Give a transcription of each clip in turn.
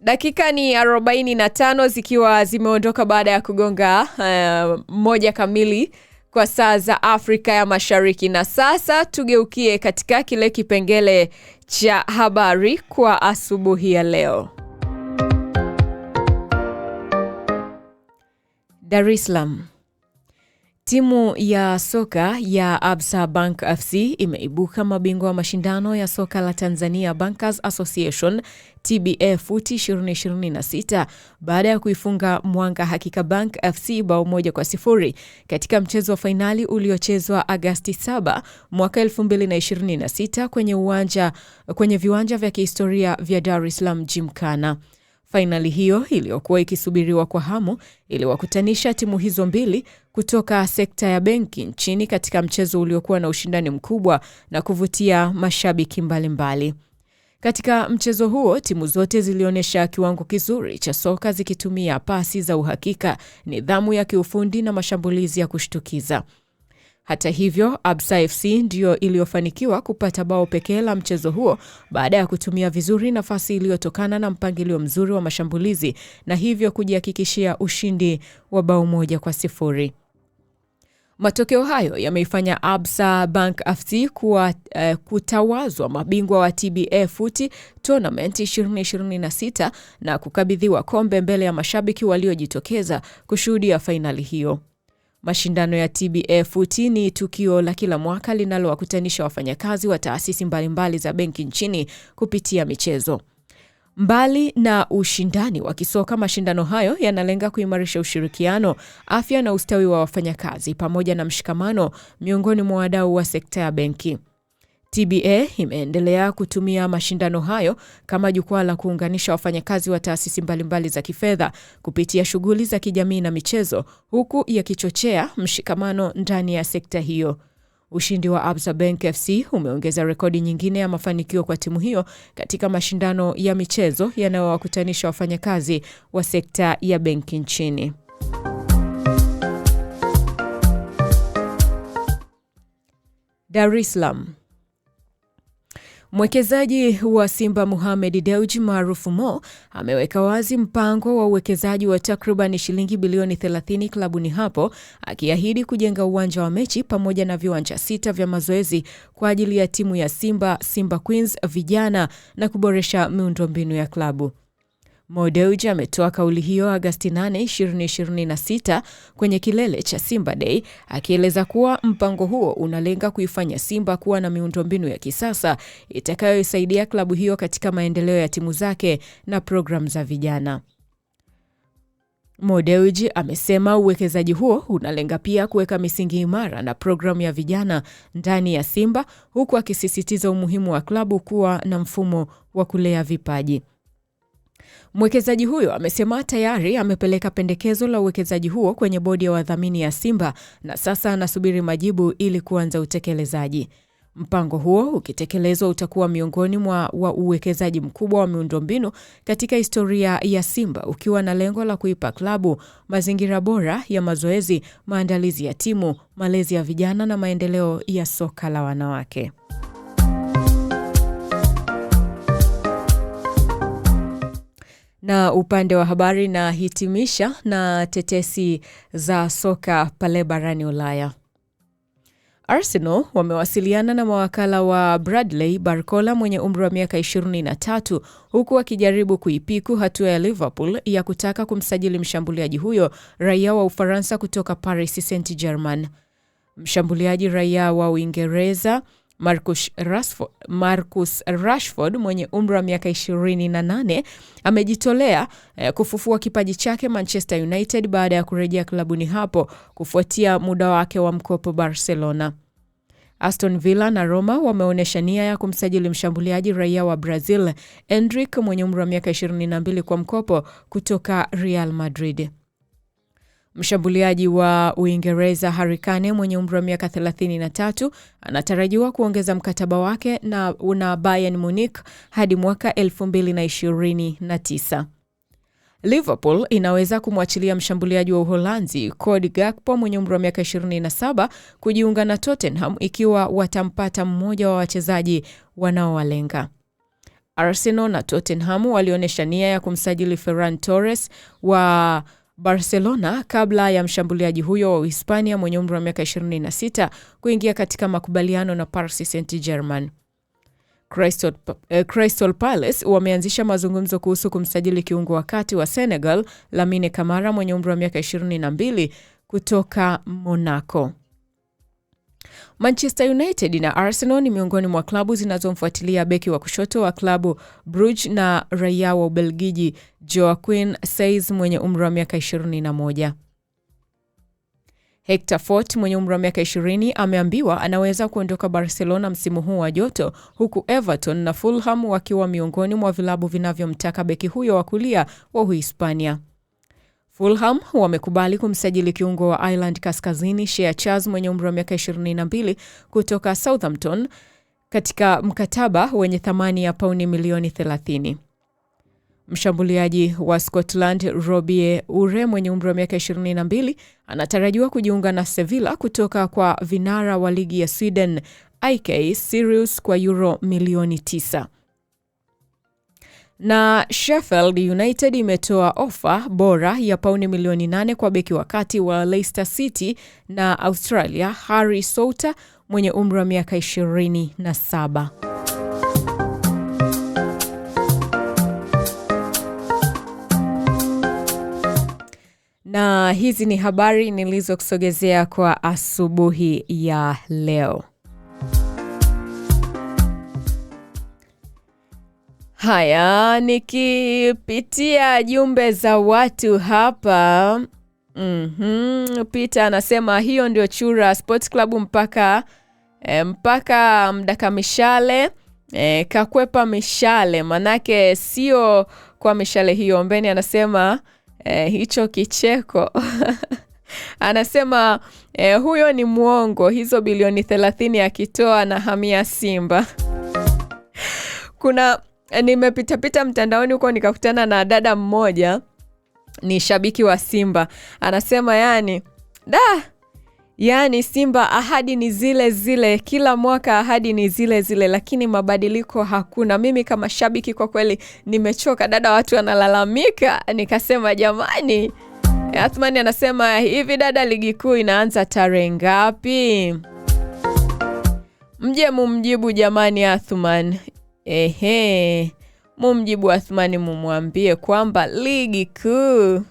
Dakika ni 45 zikiwa zimeondoka baada ya kugonga 1 kamili kwa saa za Afrika ya Mashariki. Na sasa tugeukie katika kile kipengele cha habari kwa asubuhi ya leo. Dar es Salaam. Timu ya soka ya Absa Bank FC imeibuka mabingwa wa mashindano ya soka la Tanzania Bankers Association TBA FUT 2026 baada ya kuifunga Mwanga Hakika Bank FC bao 1-0 katika mchezo wa fainali uliochezwa Agosti 7 mwaka 2026 kwenye viwanja vya kihistoria vya Dar es Salaam Gymkhana. Fainali hiyo iliyokuwa ikisubiriwa kwa hamu iliwakutanisha timu hizo mbili kutoka sekta ya benki nchini katika mchezo uliokuwa na ushindani mkubwa na kuvutia mashabiki mbalimbali. Katika mchezo huo, timu zote zilionyesha kiwango kizuri cha soka zikitumia pasi za uhakika, nidhamu ya kiufundi na mashambulizi ya kushtukiza. Hata hivyo, Absa FC ndio iliyofanikiwa kupata bao pekee la mchezo huo baada ya kutumia vizuri nafasi iliyotokana na mpangilio mzuri wa mashambulizi na hivyo kujihakikishia ushindi wa bao 1-0. Matokeo hayo yameifanya Absa Bank FC kutawazwa mabingwa wa TBA FUT Tournament 2026 na kukabidhiwa kombe mbele ya mashabiki waliojitokeza kushuhudia fainali hiyo. Mashindano ya TBA FUT ni tukio la kila mwaka linalowakutanisha wafanyakazi wa taasisi mbalimbali za benki nchini kupitia michezo. Mbali na ushindani wa kisoka, mashindano hayo yanalenga kuimarisha ushirikiano, afya na ustawi wa wafanyakazi pamoja na mshikamano miongoni mwa wadau wa sekta ya benki. TBA imeendelea kutumia mashindano hayo kama jukwaa la kuunganisha wafanyakazi wa taasisi mbalimbali za kifedha kupitia shughuli za kijamii na michezo, huku yakichochea mshikamano ndani ya sekta hiyo. Ushindi wa Absa Bank FC umeongeza rekodi nyingine ya mafanikio kwa timu hiyo katika mashindano ya michezo yanayowakutanisha wafanyakazi wa sekta ya benki nchini. Dar es Salaam. Mwekezaji wa Simba Mohamed Dewji maarufu Mo ameweka wazi mpango wa uwekezaji wa takriban shilingi bilioni 30 klabuni hapo, akiahidi kujenga uwanja wa mechi pamoja na viwanja 6 vya mazoezi kwa ajili ya timu ya Simba Queens vijana na kuboresha miundombinu ya klabu. Mo Dewji ametoa kauli hiyo Agosti 8, 2026 kwenye kilele cha Simba Day, akieleza kuwa mpango huo unalenga kuifanya Simba kuwa na miundombinu ya kisasa itakayoisaidia klabu hiyo katika maendeleo ya timu zake na programu za vijana. Mo Dewji amesema uwekezaji huo unalenga pia kuweka misingi imara na programu ya vijana ndani ya Simba, huku akisisitiza umuhimu wa klabu kuwa na mfumo wa kulea vipaji. Mwekezaji huyo amesema tayari amepeleka pendekezo la uwekezaji huo kwenye bodi ya wadhamini ya Simba na sasa anasubiri majibu ili kuanza utekelezaji. Mpango huo ukitekelezwa utakuwa miongoni mwa uwekezaji mkubwa wa miundombinu katika historia ya Simba, ukiwa na lengo la kuipa klabu mazingira bora ya mazoezi, maandalizi ya timu, malezi ya vijana na maendeleo ya soka la wanawake. Na upande wa habari na hitimisha na tetesi za soka pale barani Ulaya. Arsenal wamewasiliana na mawakala wa Bradley Barcola mwenye umri wa miaka 23 huku wakijaribu kuipiku hatua ya Liverpool ya kutaka kumsajili mshambuliaji huyo raia wa Ufaransa kutoka Paris Saint-Germain. Mshambuliaji raia wa Uingereza Marcus Rashford mwenye umri wa miaka 28 amejitolea kufufua kipaji chake Manchester United baada ya kurejea klabuni hapo kufuatia muda wake wa mkopo Barcelona. Aston Villa na Roma wameonyesha nia ya kumsajili mshambuliaji raia wa Brazil Endrick mwenye umri wa miaka 22 kwa mkopo kutoka Real Madrid. Mshambuliaji wa Uingereza Harry Kane mwenye umri wa miaka 33 anatarajiwa kuongeza mkataba wake na Bayern Munich hadi mwaka 2029. Liverpool inaweza kumwachilia mshambuliaji wa Uholanzi Cody Gakpo mwenye umri wa miaka 27 kujiunga na Tottenham ikiwa watampata mmoja wa wachezaji wanaowalenga. Arsenal na Tottenham walionyesha nia ya kumsajili Ferran Torres wa Barcelona kabla ya mshambuliaji huyo wa Uhispania mwenye umri wa miaka 26 kuingia katika makubaliano na Paris Saint-Germain. Crystal Palace wameanzisha mazungumzo kuhusu kumsajili kiungo wa kati wa Senegal Lamine Camara mwenye umri wa miaka 22 kutoka Monaco. Manchester United na Arsenal ni miongoni mwa klabu zinazomfuatilia beki wa kushoto wa klabu Bruges na raia wa Ubelgiji Joaquin Saiz mwenye umri wa miaka 21. Hector Fort mwenye umri wa miaka 20 ameambiwa anaweza kuondoka Barcelona msimu huu wa joto, huku Everton na Fulham wakiwa miongoni mwa vilabu vinavyomtaka beki huyo wa kulia wa Uhispania. Fulham wamekubali kumsajili kiungo wa Ireland Kaskazini Shea Charles mwenye umri wa miaka 22 kutoka Southampton katika mkataba wenye thamani ya pauni milioni 30. Mshambuliaji wa Scotland Robbie Ure mwenye umri wa miaka 22 anatarajiwa kujiunga na Sevilla kutoka kwa vinara wa ligi ya Sweden IK Sirius kwa euro milioni 9. Na Sheffield United imetoa ofa bora ya pauni milioni 8 kwa beki wa kati wa Leicester City na Australia Harry Souter mwenye umri wa miaka 27. Na hizi ni habari nilizokusogezea kwa asubuhi ya leo. Haya, nikipitia jumbe za watu hapa. Peter anasema hiyo ndio Chura Sports Club mpaka mdaka mishale, kakwepa mishale, manake sio kwa mishale hiyo. Mbeni anasema hicho kicheko. Anasema huyo ni muongo, hizo bilioni 30 akitoa na hamia Simba. Nimepita mtandaoni huko nikakutana na dada mmoja ni shabiki wa Simba. Anasema yani Simba ahadi ni zile zile, kila mwaka ahadi ni zile zile, lakini mabadiliko hakuna. Mimi kama shabiki kwa kweli nimechoka dada, watu wanalalamika. Nikasema jamani, Athmani anasema hivi dada, ligi kuu inaanza tarehe ngapi? Mje mumjibu jamani Athman. Mumjibu Athmani, mumwambie kwamba ligi kuu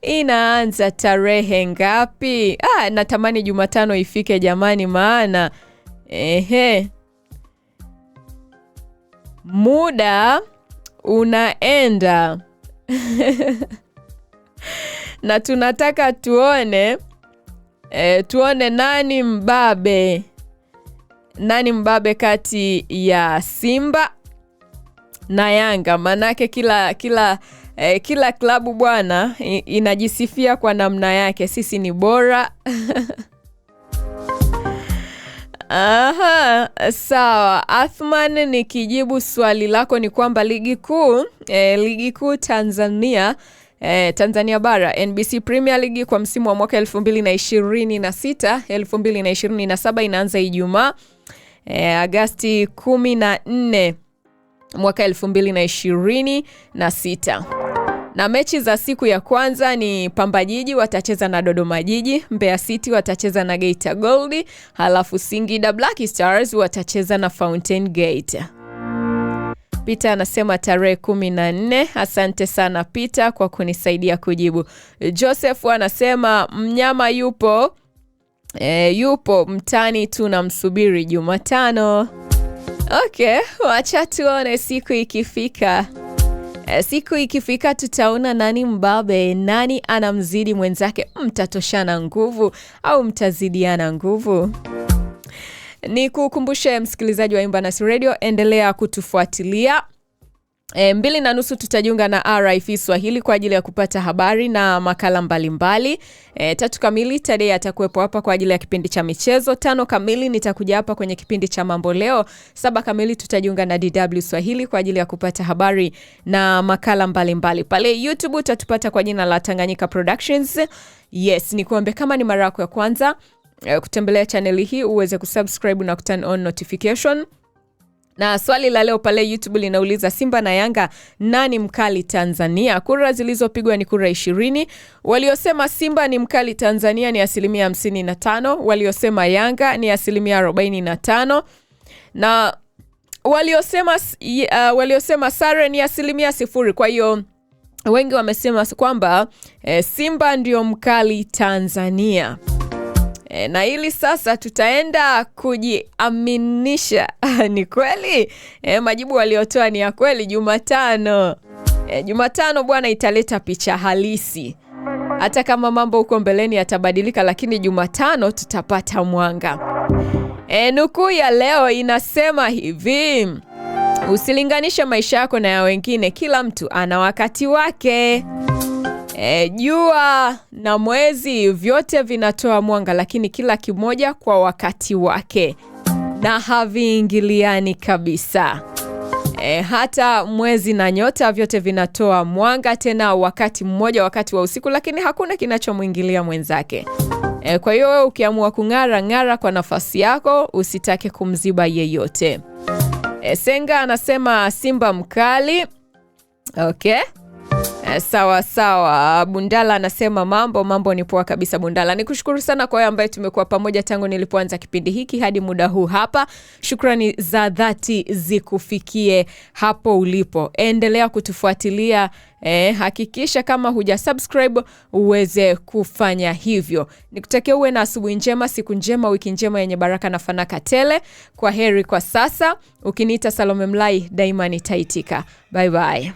inaanza tarehe ngapi? Natamani Jumatano ifike jamani, maana muda unaenda. Na tunataka tuone nani mbabe kati ya Simba na Yanga, manake kila klabu bwana inajisifia kwa namna yake, sisi ni bora. Sawa Athman, nikijibu swali lako ni kwamba ligi kuu Tanzania bara NBC Premier League kwa msimu wa mwaka 2026-2027 inaanza Ijumaa Agosti 14 mwaka 2026. Na mechi za siku ya kwanza ni Pamba Jiji watacheza na Dodoma Jiji, Mbeya City watacheza na Geita Gold, halafu Singida Black Stars watacheza na Fountain Gate. Peter anasema tarehe 14. Asante sana Peter kwa kunisaidia kujibu. Joseph anasema mnyama yupo mtani, tunamsubiri Jumatano. Okay, wacha tuone siku ikifika. Siku ikifika tutaona nani mbabe, nani anamzidi mwenzake, mtatoshana nguvu au mtazidiana nguvu. Ni kukumbushe msikilizaji wa Imbanas Radio, endelea kutufuatilia. 2:30 tutajiunga na RFI Swahili kwa ajili ya kupata habari na makala mbalimbali. 3 kamili Tadei atakuwepo hapa kwa ajili ya kipindi cha michezo. 5 kamili nitakuja hapa kwenye kipindi cha mambo leo. 7 kamili tutajiunga na DW Swahili kwa ajili ya kupata habari na makala mbalimbali. Pale YouTube utatupata kwa jina la Tanganyika Productions. Yes, nikuombe kama ni mara yako ya kwanza kutembelea channel hii uweze kusubscribe na kuturn on notification. Na swali la leo pale YouTube linauliza Simba na Yanga nani mkali Tanzania? Kura zilizopigwa ni kura 20. Waliosema Simba ni mkali Tanzania ni 55%. Waliosema Yanga ni 45%. Na waliosema sare ni 0%. Kwa hiyo wengi wamesema kwamba Simba ndio mkali Tanzania. Na hili sasa tutaenda kujiaminisha ni kweli. Majibu waliotoa ni ya kweli. Jumatano bwana italeta picha halisi. Hata kama mambo huko mbeleni yatabadilika, lakini Jumatano tutapata mwanga. Nukuu ya leo inasema hivi: usilinganishe maisha yako na ya wengine, kila mtu ana wakati wake. Jua na mwezi vyote vinatoa mwanga, lakini kila kimoja kwa wakati wake na haviingiliani kabisa. Hata mwezi na nyota vyote vinatoa mwanga, tena wakati mmoja, wakati wa usiku, lakini hakuna kinachomwingilia mwenzake. Kwa hiyo wewe ukiamua kung'ara, ng'ara kwa nafasi yako, usitake kumziba yeyote. Senga anasema Simba mkali. Okay. Sawa. Bundala anasema mambo ni poa kabisa. Bundala, nikushukuru sana kwa wewe ambaye tumekuwa pamoja tangu nilipoanza kipindi hiki hadi muda huu hapa. Shukrani za dhati zikufikie hapo ulipo. Endelea kutufuatilia. Hakikisha kama hujasubscribe uweze kufanya hivyo. Nikutakia uwe na asubuhi njema, siku njema, wiki njema yenye baraka na fanaka tele. Kwa heri kwa sasa. Ukiniita Salome Mlai daima nitaitika. Bye bye.